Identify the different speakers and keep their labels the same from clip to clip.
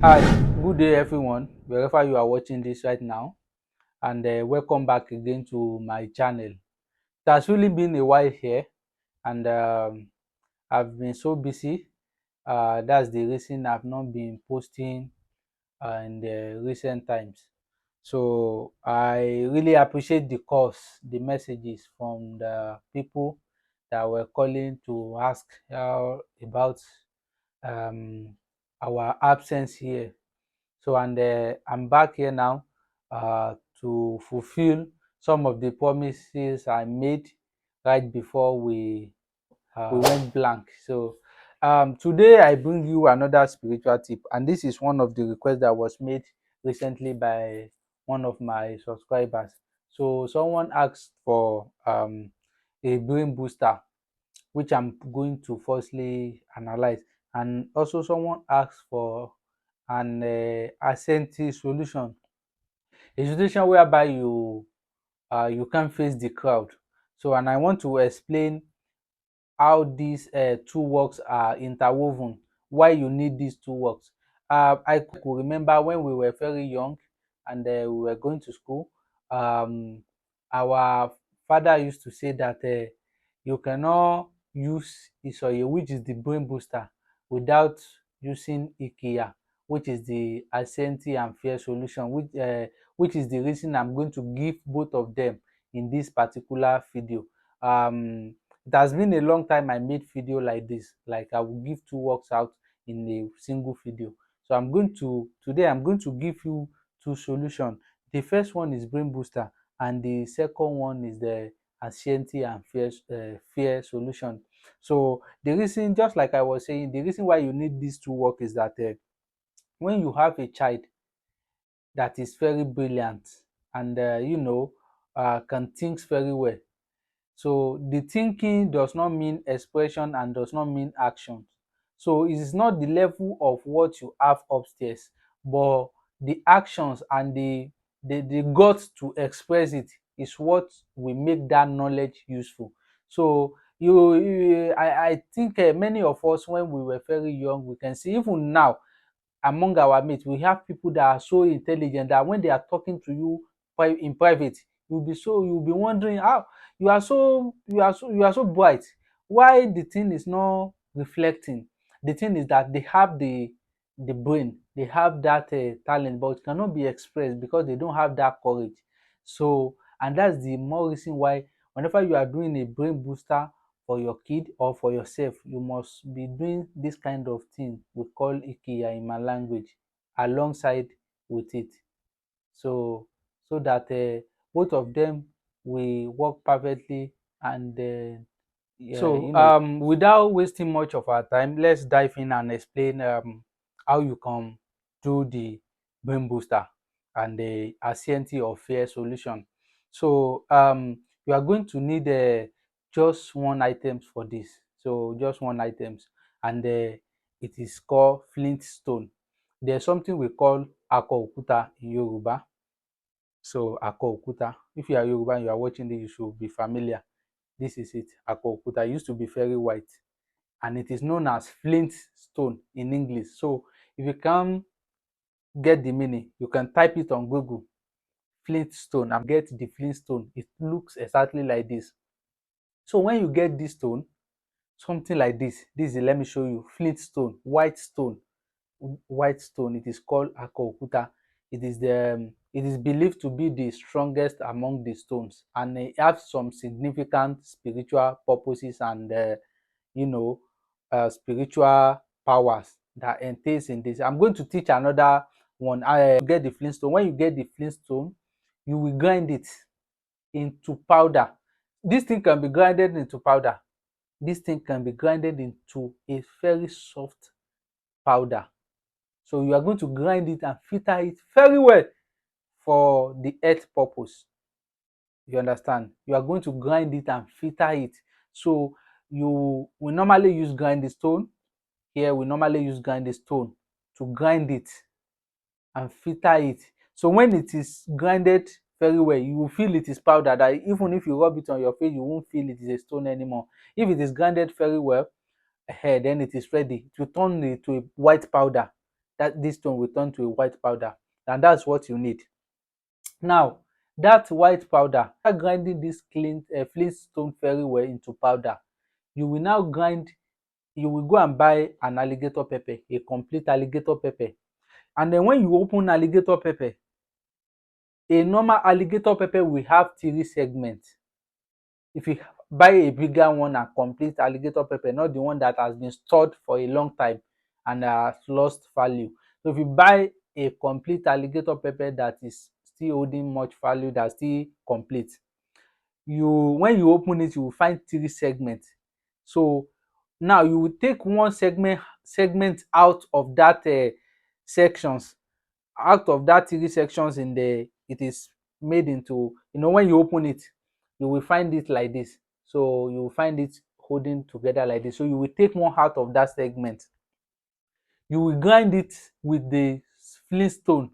Speaker 1: Hi, good day everyone, wherever you are watching this right now, and welcome back again to my channel. It has really been a while here, and I've been so busy. That's the reason I've not been posting in the recent times. So I really appreciate the calls, the messages from the people that were calling to ask about um, our absence here. So, and I'm back here now to fulfill some of the promises I made right before we went blank. So, today I bring you another spiritual tip, and this is one of the requests that was made recently by one of my subscribers. So, someone asked for a brain booster, which I'm going to firstly analyze, and also someone asked for an Ascenti solution, a solution whereby you can face the crowd. So, and I want to explain how these two works are interwoven, why you need these two works. I could remember when we were very young and we were going to school. Um, our father used to say that you cannot use Isoye, which is the brain booster, without using Ikia, which is the Ascenti and Fear solution, which is the reason I'm going to give both of them in this particular video. It has been a long time I made video like this, like I will give two works out in a single video. So today I'm going to give you two solutions. The first one is brain booster, and the second one is the Ascienti and fear solution. So the reason, just like I was saying, the reason why you need these two work is that when you have a child that is very brilliant and can think very well. So the thinking does not mean expression and does not mean action. So it is not the level of what you have upstairs, but the actions and the guts to express it is what will make that knowledge useful. So I think many of us, when we were very young, we can see even now among our mates, we have people that are so intelligent that when they are talking to you in private, you'll be wondering how you are so bright. Why the thing is not reflecting? The thing is that they have the brain, they have that talent, but it cannot be expressed because they don't have that courage. So, and that's the more reason why whenever you are doing a brain booster for your kid or for yourself, you must be doing this kind of thing we call ikiya in my language alongside with it. So so that both of them will work perfectly, and so without wasting much of our time, let's dive in and explain how you can do the brain booster and the Ascienti or fear solution. So you are going to need just one items for this. So just one items, and it is called flint stone. There's something we call akọ òkúta in Yoruba. So akọ òkúta. If you are Yoruba and you are watching this, you should be familiar. This is it. Akọ òkúta used to be very white, and it is known as flint stone in English. So if you can get the meaning, you can type it on Google, flint stone, and get the flint stone. It looks exactly like this. So when you get this stone, something like this is, let me show you, flint stone, white stone. It is called akọ òkúta. It is believed to be the strongest among the stones, and it has some significant spiritual purposes and you know spiritual powers that entails in this. I'm going to teach another one. I get the flintstone. When you get the flintstone, you will grind it into powder. This thing can be grinded into powder. This thing can be grinded into a very soft powder. So you are going to grind it and filter it very well for the health purpose. You understand? You are going to grind it and filter it. So we normally use grinding stone. Here we normally use grinding stone to grind it and filter it. So when it is grinded very well, you will feel it is powder, that even if you rub it on your face, you won't feel it is a stone anymore. If it is grinded very well, then it is ready to turn it to a white powder. that this stone will turn to a white powder, and that's what you need. Now, that white powder, after grinding this flint stone very well into powder, you will now grind, you will go and buy an alligator pepper, a complete alligator pepper. And then when you open alligator pepper, a normal alligator pepper will have 3 segments. If you buy a bigger one and complete alligator pepper, not the one that has been stored for a long time and has lost value. So if you buy a complete alligator pepper that is still holding much value, that's still complete, you when you open it, you will find 3 segments. So now you will take one segment out of that sections, out of that 3 sections in the it is made into, when you open it, you will find it like this. So you will find it holding together like this. So you will take one out of that segment, you will grind it with the flintstone,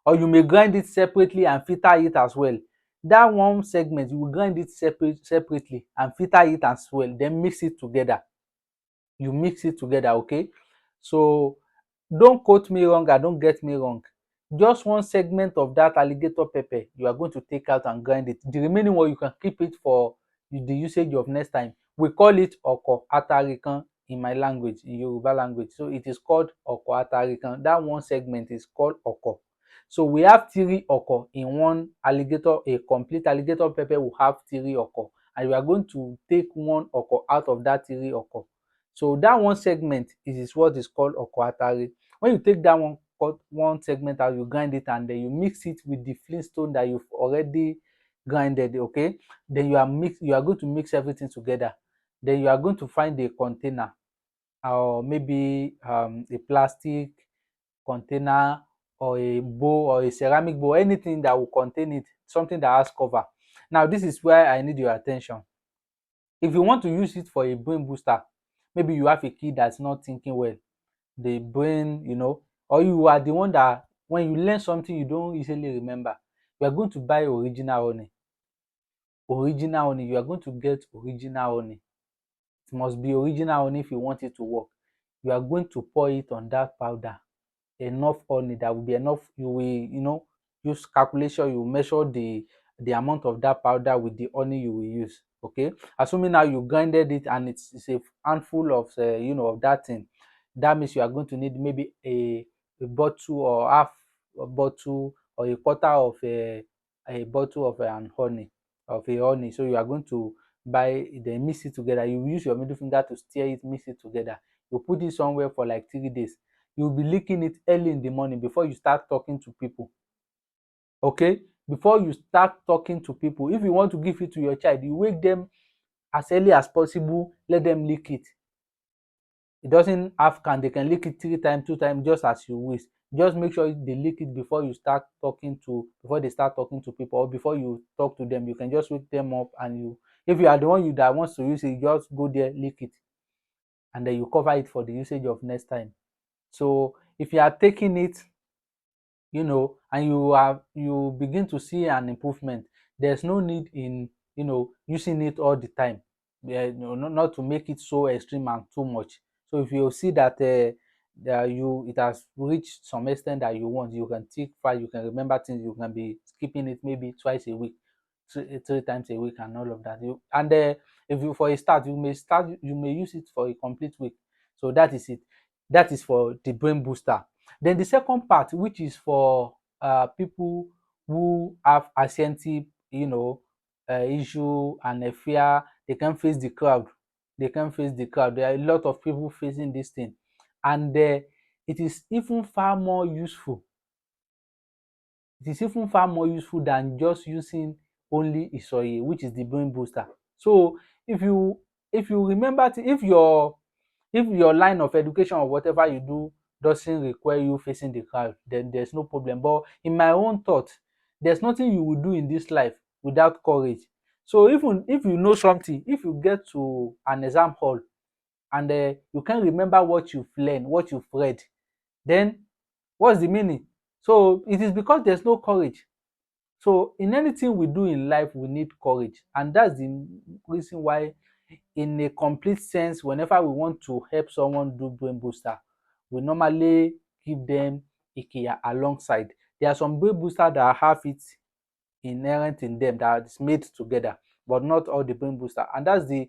Speaker 1: or you may grind it separately and filter it as well. Dat one segment, you will grind it separately and filter it as well, then mix it together. You mix it together, okay? So don't quote me wrong and don't get me wrong. Just one segment of that alligator pepper you are going to take out and grind it. The remaining one you can keep it for the usage of next time. We call it oko atarikan in my language, in Yoruba language. So it is called oko atarikan. That one segment is called oko. So we have 3 oko in one alligator. A complete alligator pepper will have 3 oko, and we are going to take 1 oko out of that 3 oko. So that one segment is what is called oko atare. When you take that one segment out, you grind it and then you mix it with the flintstone that you've already grinded, okay? Then you are going to mix everything together. Then you are going to find a container, or maybe a plastic container, or a bowl, or a ceramic bowl, anything that will contain it, something that has cover. Now this is where I need your attention. If you want to use it for a brain booster, maybe you have a kid that's not thinking well, the brain, or you are the one that when you learn something you don't easily remember, you are going to buy original honey. Original honey, you are going to get original honey. It must be original honey if you want it to work. You are going to pour it on that powder, enough honey that will be enough. You will, use calculation, you measure the amount of that powder with the honey you will use, okay? Assuming now you grinded it and it's a handful of of that thing, that means you are going to need maybe a bottle, or half a bottle, or a quarter of a bottle of honey. So you are going to buy, then mix it together. You use your middle finger to stir it, mix it together. You put it somewhere for like 3 days. You'll be licking it early in the morning before you start talking to people, okay? Before you start talking to people, if you want to give it to your child, you wake them as early as possible, let them lick it. It doesn't have can They can lick it 3 times, 2 times, just as you wish. Just make sure they lick it before they start talking to people, or before you talk to them. You can just wake them up, and if you are the one that wants to use it, just go there, lick it, and then you cover it for the usage of next time. So if you are taking it, and you begin to see an improvement, there's no need in using it all the time. Not to make it so extreme and too much. So if you see that it has reached some extent that you want, you can take fast, you can remember things, you can be skipping it maybe twice a week, 3 times a week, and all of that. If you for a start, you may use it for a complete week. So that is it. That is for the brain booster. Then the second part, which is for people who have anxiety, issue, and a fear, they can face the crowd. They can face the crowd. There are a lot of people facing this thing, and it is even far more useful. It is even far more useful than just using only Isoye, which is the brain booster. So if you remember, if your line of education or whatever you do doesn't require you facing the crowd, then there's no problem. But in my own thought, there's nothing you will do in this life without courage. So even if you know something, if you get to an exam hall and you can't remember what you've learned, what you've read, then what's the meaning? So it is because there's no courage. So in anything we do in life, we need courage, and that's the reason why, in a complete sense, whenever we want to help someone do brain booster, we normally give them IKEA alongside. There are some brain booster that have it inherent in them, that is made together, but not all the brain booster. And that's the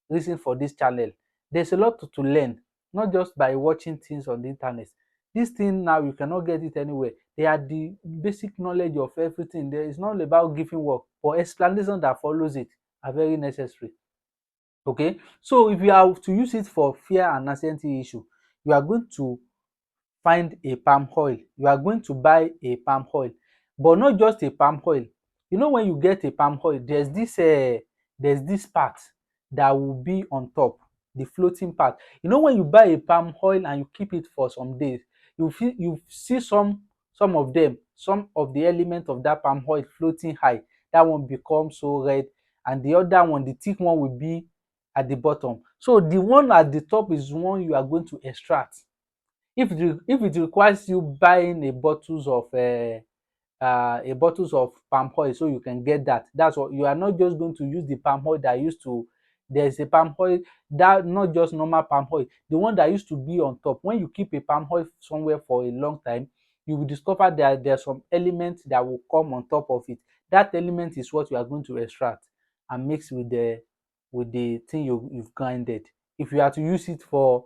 Speaker 1: reason for this channel. There's a lot to learn, not just by watching things on the internet. This thing now, you cannot get it anywhere. They are the basic knowledge of everything. There is not about giving work, but explanation that follows it are very necessary. Okay, so if you are to use it for fear and anxiety issue, you are going to find a palm oil. You are going to buy a palm oil, but not just a palm oil. You know, when you get a palm oil, there's this part that will be on top, the floating part. You know, when you buy a palm oil and you keep it for some days, you see some of them, some of the element of that palm oil floating high. That one becomes so red, and the other one, the thick one, will be at the bottom. So the one at the top is one you are going to extract. If it requires you buying a bottles of palm oil so you can get that, that's what you are not just going to use the palm oil that used to, there's a palm oil that not just normal palm oil, the one that used to be on top. When you keep a palm oil somewhere for a long time, you will discover that there's some element that will come on top of it. That element is what you are going to extract and mix with the thing you've grinded. If you are to use it for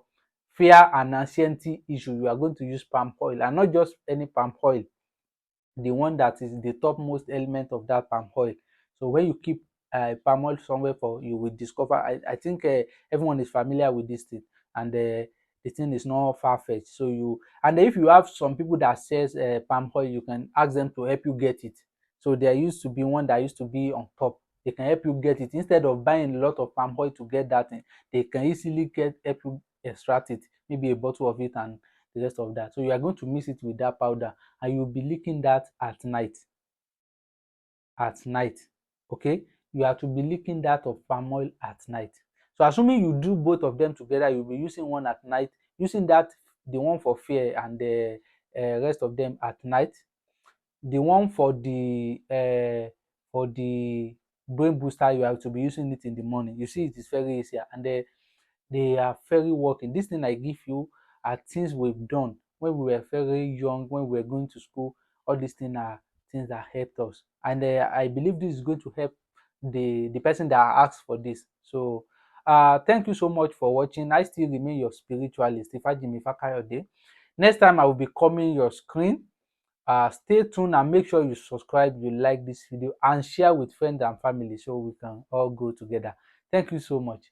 Speaker 1: fear and anxiety issue, you are going to use palm oil, and not just any palm oil, the one that is the topmost element of that palm oil. So when you keep palm oil somewhere for, you will discover. I think everyone is familiar with this thing, and the thing is not far fetched. So you, and if you have some people that says palm oil, you can ask them to help you get it. So there used to be one that used to be on top. They can help you get it instead of buying a lot of palm oil to get that thing. They can easily help you extract it, maybe a bottle of it and the rest of that. So you are going to mix it with that powder, and you'll be licking that at night. At night, okay? You have to be licking that of palm oil at night. So assuming you do both of them together, you'll be using one at night, using that, the one for fear, and the rest of them at night. The one for the brain booster, you have to be using it in the morning. You see, it is very easier, and they are very working. This thing I give you are things we've done when we were very young, when we were going to school. All these things are things that helped us, and I believe this is going to help the person that asked for this. So thank you so much for watching. I still remain your spiritualist, Ifajimi Fakayode. Next time I will be coming your screen. Stay tuned and make sure you subscribe, you like this video, and share with friends and family so we can all go together. Thank you so much.